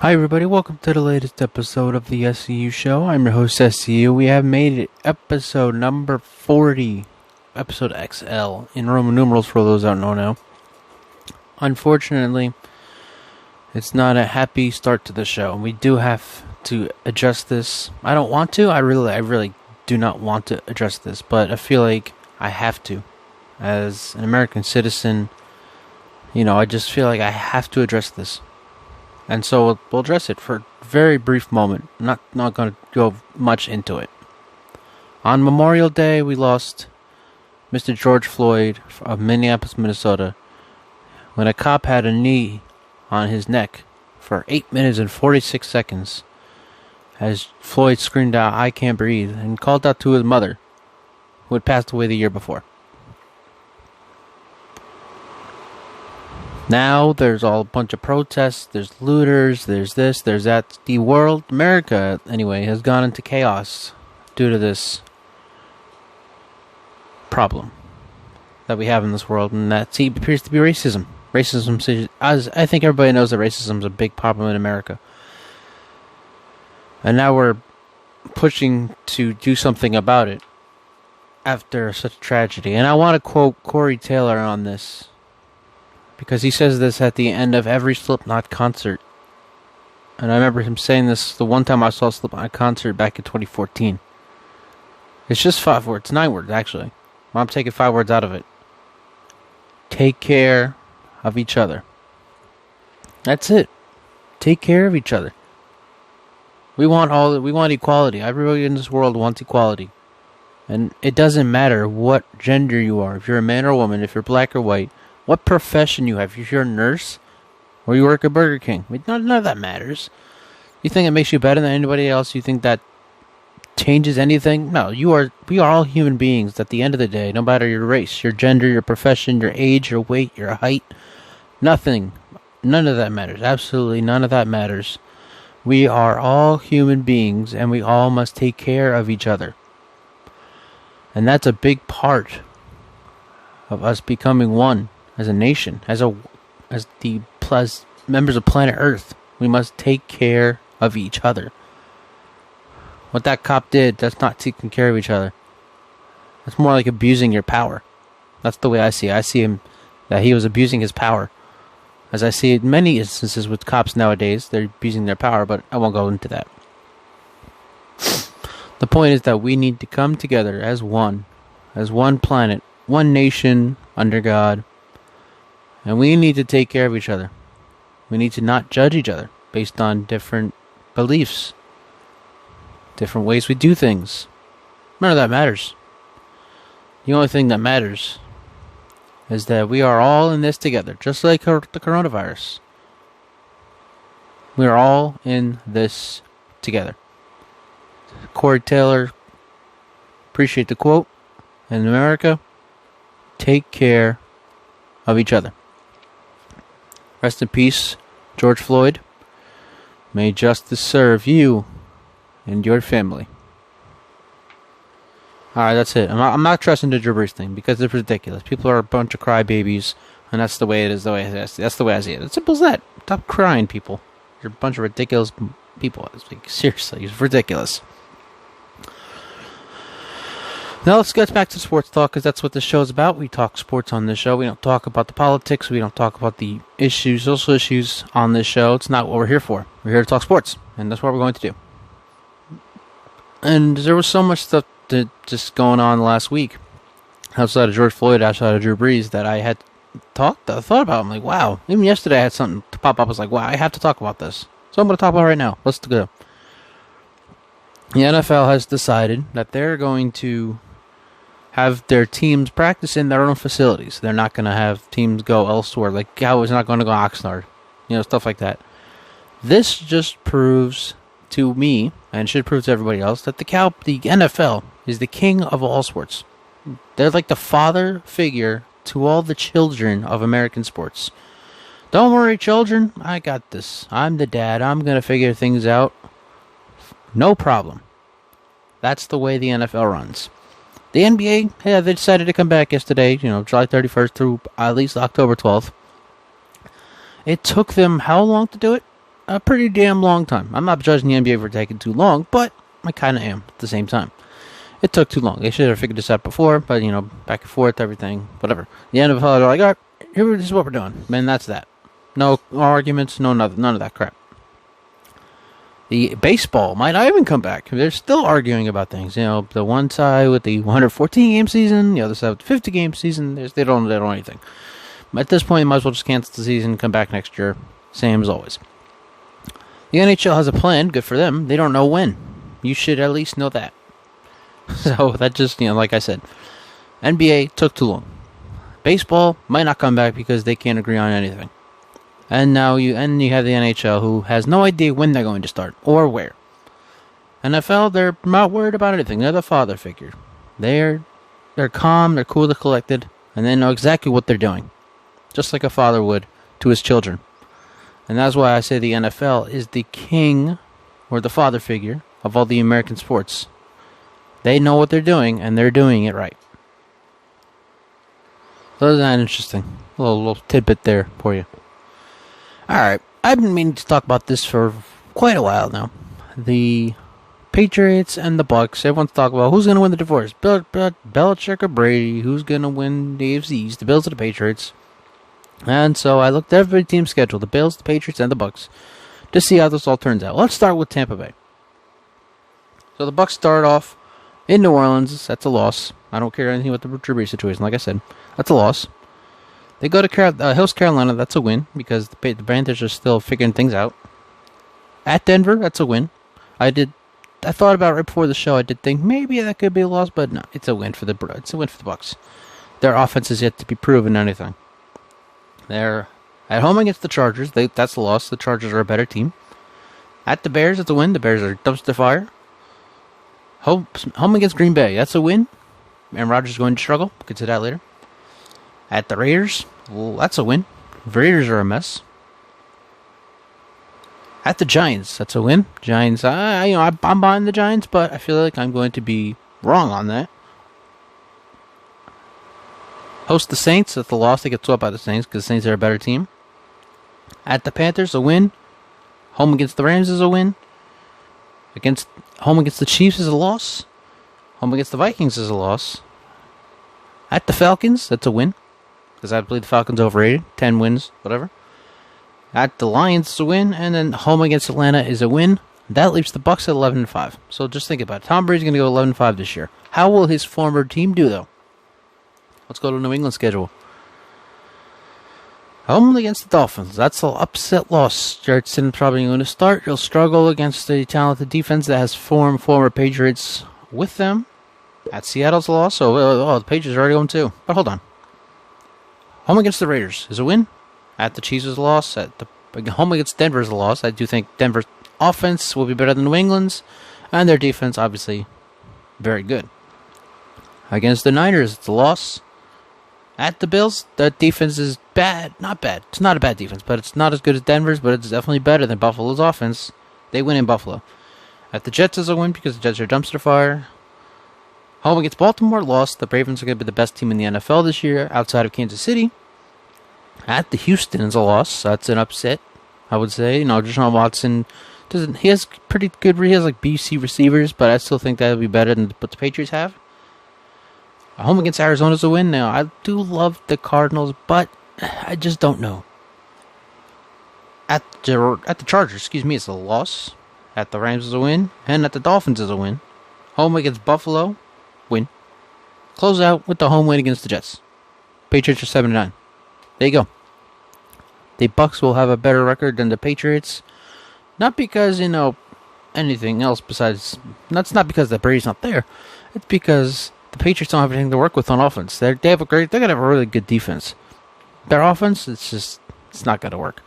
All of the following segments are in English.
Hi everybody, welcome to the latest episode of the SCU Show. I'm your host SCU. We have made it episode number 40, episode XL, in Roman numerals for those that don't know now. Unfortunately, it's not a happy start to the show. We do have to adjust this. I don't want to, I really do not want to adjust this, but I feel like I have to. As an American citizen, I just feel like I have to address this. And so we'll address it for a very brief moment. Not going to go much into it. On Memorial Day, we lost Mr. George Floyd of Minneapolis, Minnesota, when a cop had a knee on his neck for 8 minutes and 46 seconds as Floyd screamed out, "I can't breathe," and called out to his mother, who had passed away the year before. Now there's all a bunch of protests, there's looters, there's this, there's that. The world, America anyway, has gone into chaos due to this problem that we have in this world, and that appears to be racism. Racism, as I think everybody knows that racism is a big problem in America. And now we're pushing to do something about it after such a tragedy. And I want to quote Corey Taylor on this, because he says this at the end of every Slipknot concert. And I remember him saying this the one time I saw a Slipknot concert back in 2014. It's just 5 words, 9 words actually. I'm taking 5 words out of it. Take care of each other. That's it. Take care of each other. We want equality. Everybody in this world wants equality. And it doesn't matter what gender you are. If you're a man or a woman, if you're black or white, what profession you have. If you're a nurse or you work at Burger King, none of that matters. You think it makes you better than anybody else? You think that changes anything? No, we are all human beings at the end of the day, no matter your race, your gender, your profession, your age, your weight, your height. Nothing. None of that matters. Absolutely none of that matters. We are all human beings, and we all must take care of each other. And that's a big part of us becoming one. As a nation, as members of planet Earth, we must take care of each other. What that cop did, that's not taking care of each other. That's more like abusing your power. That's the way I see it. I see him that he was abusing his power. As I see it in many instances with cops nowadays, they're abusing their power, but I won't go into that. The point is that we need to come together as one planet, one nation under God. And we need to take care of each other. We need to not judge each other based on different beliefs, different ways we do things. None of that matters. The only thing that matters is that we are all in this together, just like the coronavirus. We are all in this together. Corey Taylor, appreciate the quote. In America, take care of each other. Rest in peace, George Floyd. May justice serve you and your family. Alright, that's it. I'm not trusting the Drew Brees thing because it's ridiculous. People are a bunch of crybabies, and that's the way it is. That's the way I see it. It's simple as that. Stop crying, people. You're a bunch of ridiculous people. It's like, seriously, it's ridiculous. Now let's get back to sports talk, because that's what this show is about. We talk sports on this show. We don't talk about the politics. We don't talk about the social issues on this show. It's not what we're here for. We're here to talk sports, and that's what we're going to do. And there was so much stuff just going on last week, outside of George Floyd, outside of Drew Brees, that I had thought about. I'm like, wow. Even yesterday I had something to pop up. I was like, wow, I have to talk about this. So I'm going to talk about it right now. Let's go. The NFL has decided that they're going to have their teams practice in their own facilities. They're not going to have teams go elsewhere. Like Cowboys not going to go Oxnard. Stuff like that. This just proves to me, and should prove to everybody else, that the NFL is the king of all sports. They're like the father figure to all the children of American sports. Don't worry, children. I got this. I'm the dad. I'm going to figure things out. No problem. That's the way the NFL runs. The NBA, they decided to come back yesterday, July 31st through at least October 12th. It took them how long to do it? a pretty damn long time. I'm not judging the NBA for taking too long, but I kind of am at the same time. It took too long. They should have figured this out before, but, back and forth, everything, whatever. The NFL, they're like, all right, this is what we're doing. Man, that's that. No arguments, none of that crap. The baseball might not even come back. They're still arguing about things. The one side with the 114-game season, the other side with the 50-game season, they don't know anything. At this point, you might as well just cancel the season, come back next year, same as always. The NHL has a plan, good for them. They don't know when. You should at least know that. So that just, like I said, NBA took too long. Baseball might not come back because they can't agree on anything. And now you have the NHL, who has no idea when they're going to start or where. NFL, they're not worried about anything. They're the father figure. They're calm, they're cool, they're collected, and they know exactly what they're doing, just like a father would to his children. And that's why I say the NFL is the king or the father figure of all the American sports. They know what they're doing, and they're doing it right. So isn't that interesting? A little tidbit there for you. Alright, I've been meaning to talk about this for quite a while now. The Patriots and the Bucks. Everyone's talking about who's going to win the divorce. Belichick or Brady? Who's going to win the AFC East? The Bills or the Patriots? And so I looked at every team's schedule. The Bills, the Patriots, and the Bucks. To see how this all turns out. Let's start with Tampa Bay. So the Bucks start off in New Orleans. That's a loss. I don't care anything about the Drew Brees situation. Like I said, that's a loss. They go to Hills, Carolina. That's a win because the Panthers are still figuring things out. At Denver, that's a win. I thought about it right before the show. I did think maybe that could be a loss, but no, it's a win for the Bucks. Their offense is yet to be proven anything. They're at home against the Chargers. That's a loss. The Chargers are a better team. At the Bears, it's a win. The Bears are dumpster fire. Home against Green Bay. That's a win. Aaron Rodgers is going to struggle. We'll get to that later. At the Raiders, well, that's a win. The Raiders are a mess. At the Giants, that's a win. Giants, I'm behind the Giants, but I feel like I'm going to be wrong on that. Host the Saints. That's a loss. They get swept by the Saints because the Saints are a better team. At the Panthers, a win. Home against the Rams is a win. Home against the Chiefs is a loss. Home against the Vikings is a loss. At the Falcons, that's a win. Because I believe the Falcons overrated. 10 wins, whatever. At the Lions, it's a win. And then home against Atlanta is a win. That leaves the Bucks at 11-5. So just think about it. Tom Brady's going to go 11-5 this year. How will his former team do, though? Let's go to the New England schedule. Home against the Dolphins. That's an upset loss. Jared Stidham's probably going to start. He'll struggle against the talented defense that has former Patriots with them. At Seattle's a loss. So the Patriots are already going too. But hold on. Home against the Raiders is a win. At the Chiefs is a loss. Home against Denver is a loss. I do think Denver's offense will be better than New England's. And their defense, obviously, very good. Against the Niners, it's a loss. At the Bills, the defense is bad. Not bad. It's not a bad defense, but it's not as good as Denver's, but it's definitely better than Buffalo's offense. They win in Buffalo. At the Jets is a win because the Jets are dumpster fire. Home against Baltimore, lost. The Ravens are going to be the best team in the NFL this year, outside of Kansas City. At the Houston is a loss. That's an upset, I would say. Deshaun Watson he has pretty good. He has like BC receivers, but I still think that would be better than what the Patriots have. Home against Arizona is a win. Now, I do love the Cardinals, but I just don't know. At the Chargers, it's a loss. At the Rams is a win. And at the Dolphins is a win. Home against Buffalo, win. Close out with the home win against the Jets. Patriots are 7-9. There you go. The Bucks will have a better record than the Patriots. Not because, anything else besides... That's not because the Brady's not there. It's because... the Patriots don't have anything to work with on offense. They're going to have a really good defense. Their offense, it's not going to work.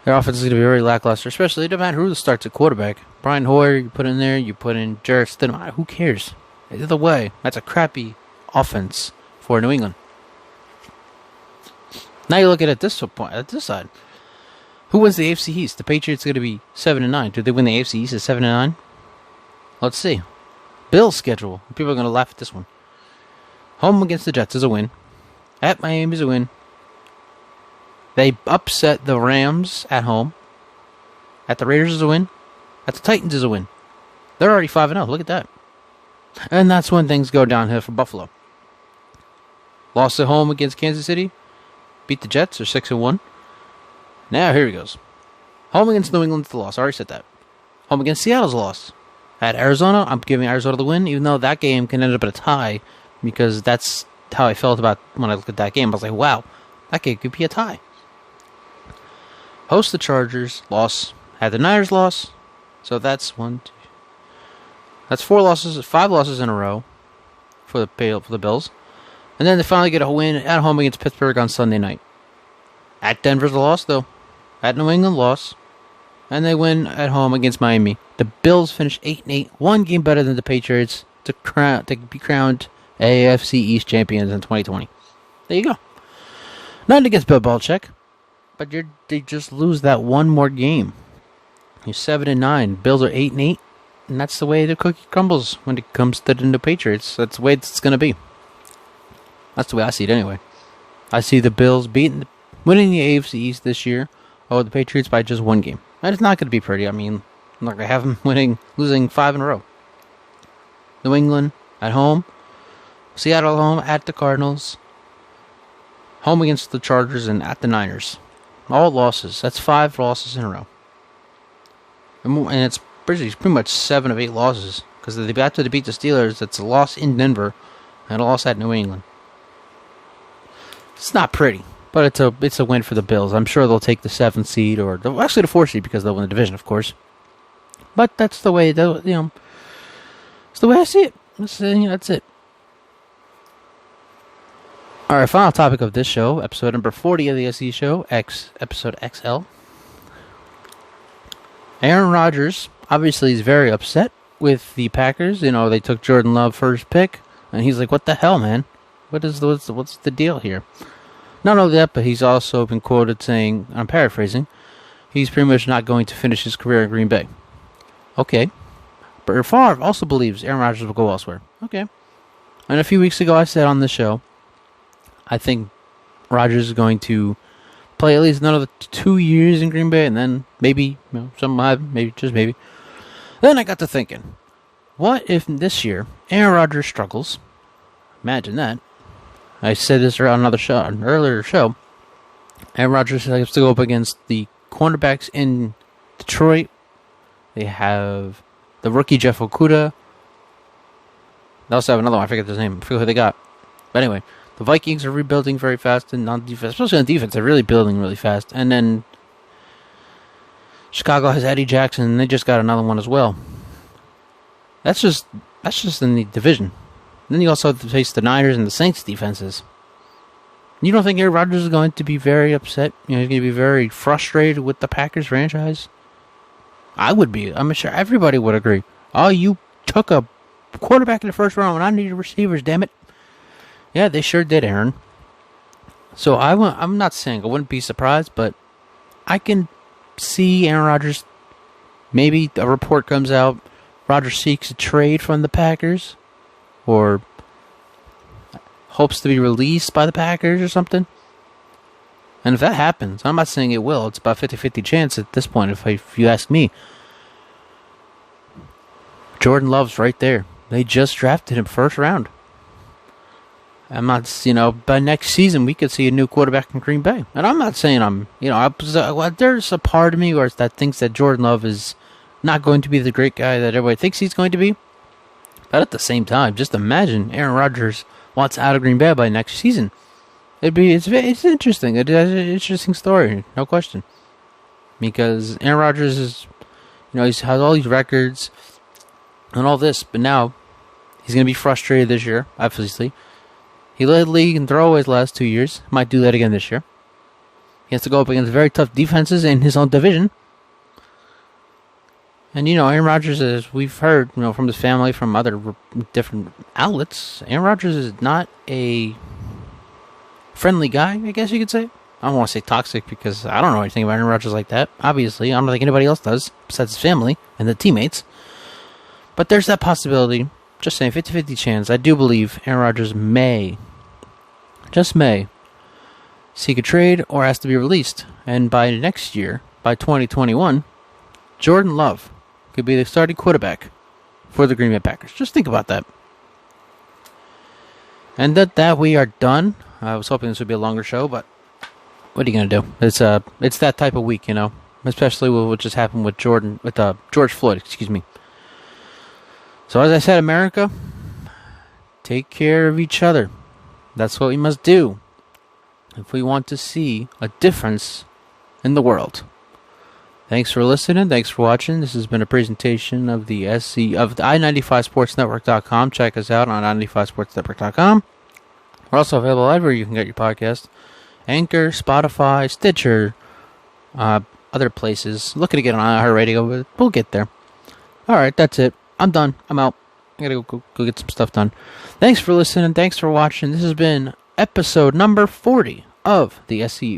Their offense is going to be very lackluster, especially no matter who starts at quarterback. Brian Hoyer, you put in there, you put in Jared Stidham. Who cares? Either way, that's a crappy offense for New England. Now you look at it this side. Who wins the AFC East? The Patriots are going to be 7-9. Do they win the AFC East at 7-9? Let's see. Bills schedule. People are going to laugh at this one. Home against the Jets is a win. At Miami is a win. They upset the Rams at home. At the Raiders is a win. At the Titans is a win. They're already 5-0. Look at that. And that's when things go downhill for Buffalo. Lost at home against Kansas City. Beat the Jets. They're 6-1. Now here he goes. Home against New England's the loss. I already said that. Home against Seattle's a loss. At Arizona, I'm giving Arizona the win, even though that game can end up in a tie, because that's how I felt about when I looked at that game. I was like, wow, that game could be a tie. Host the Chargers, loss. Had the Niners loss. So that's that's 4 losses, 5 losses in a row for the Bills. And then they finally get a win at home against Pittsburgh on Sunday night. At Denver's a loss, though. At New England, loss. And they win at home against Miami. The Bills finished 8-8, one game better than the Patriots to be crowned AFC East champions in 2020. There you go. Nothing against Bill Belichick, but they just lose that one more game. You're 7-9. Bills are 8-8, and that's the way the cookie crumbles when it comes to the Patriots. That's the way it's going to be. That's the way I see it anyway. I see the Bills winning the AFC East this year over the Patriots by just one game. And it's not going to be pretty. I mean, I'm not going to have them losing 5 in a row. New England at home. Seattle at home, at the Cardinals. Home against the Chargers and at the Niners. All losses. That's 5 losses in a row. And it's pretty much 7 of 8 losses. Because after they beat the Steelers, it's a loss in Denver and a loss at New England. It's not pretty, but it's a win for the Bills. I'm sure they'll take the 7th seed or actually the 4th seed because they'll win the division, of course. But that's the way it's the way I see it. That's it. All right, final topic of this show, episode number 40 of the SCU Show, episode XL. Aaron Rodgers obviously is very upset with the Packers. They took Jordan Love first pick, and he's like, "What the hell, man? What's the deal here?" Not only that, but he's also been quoted saying, I'm paraphrasing, he's pretty much not going to finish his career in Green Bay. Okay. But Favre also believes Aaron Rodgers will go elsewhere. Okay. And a few weeks ago I said on the show, I think Rodgers is going to play at least another 2 years in Green Bay, and then maybe, just maybe. Then I got to thinking, what if this year Aaron Rodgers struggles? Imagine that. I said this on an earlier show. Aaron Rodgers has to go up against the cornerbacks in Detroit. They have the rookie Jeff Okudah. They also have another one. I forget his name. I forget who they got. But anyway, the Vikings are rebuilding very fast, and on defense, especially on defense, they're really building really fast. And then Chicago has Eddie Jackson, and they just got another one as well. That's just in the division. Then you also have to face the Niners and the Saints defenses. You don't think Aaron Rodgers is going to be very upset? He's going to be very frustrated with the Packers franchise? I would be. I'm sure everybody would agree. Oh, you took a quarterback in the first round when I needed receivers, damn it. Yeah, they sure did, Aaron. So I'm not saying I wouldn't be surprised, but I can see Aaron Rodgers, maybe a report comes out, Rodgers seeks a trade from the Packers, or hopes to be released by the Packers or something. And if that happens, I'm not saying it will. It's about 50-50 chance at this point, if you ask me. Jordan Love's right there. They just drafted him first round. I'm not, by next season we could see a new quarterback in Green Bay. And I'm not saying there's a part of me that thinks that Jordan Love is not going to be the great guy that everybody thinks he's going to be. But at the same time, just imagine Aaron Rodgers wants out of Green Bay by next season. It's interesting. It's an interesting story, no question. Because Aaron Rodgers is, he has all these records and all this, but now he's going to be frustrated this year, obviously. He led the league in throwaways the last 2 years. Might do that again this year. He has to go up against very tough defenses in his own division. And, Aaron Rodgers, as we've heard, from his family, from other different outlets, Aaron Rodgers is not a friendly guy, I guess you could say. I don't want to say toxic because I don't know anything about Aaron Rodgers like that. Obviously, I don't think anybody else does, besides his family and the teammates. But there's that possibility. Just saying, 50-50 chance. I do believe Aaron Rodgers may, just may, seek a trade or has to be released. And by next year, by 2021, Jordan Love could be the starting quarterback for the Green Bay Packers. Just think about that. And that we are done. I was hoping this would be a longer show, but what are you gonna do? It's that type of week, especially with what just happened with George Floyd. Excuse me. So as I said, America, take care of each other. That's what we must do if we want to see a difference in the world. Thanks for listening. Thanks for watching. This has been a presentation of the i95sportsnetwork.com. Check us out on i95sportsnetwork.com. We're also available everywhere you can get your podcast. Anchor, Spotify, Stitcher, other places. Looking to get on iHeartRadio, but we'll get there. Alright, that's it. I'm done. I'm out. I gotta go get some stuff done. Thanks for listening. Thanks for watching. This has been episode number 40 of the SCU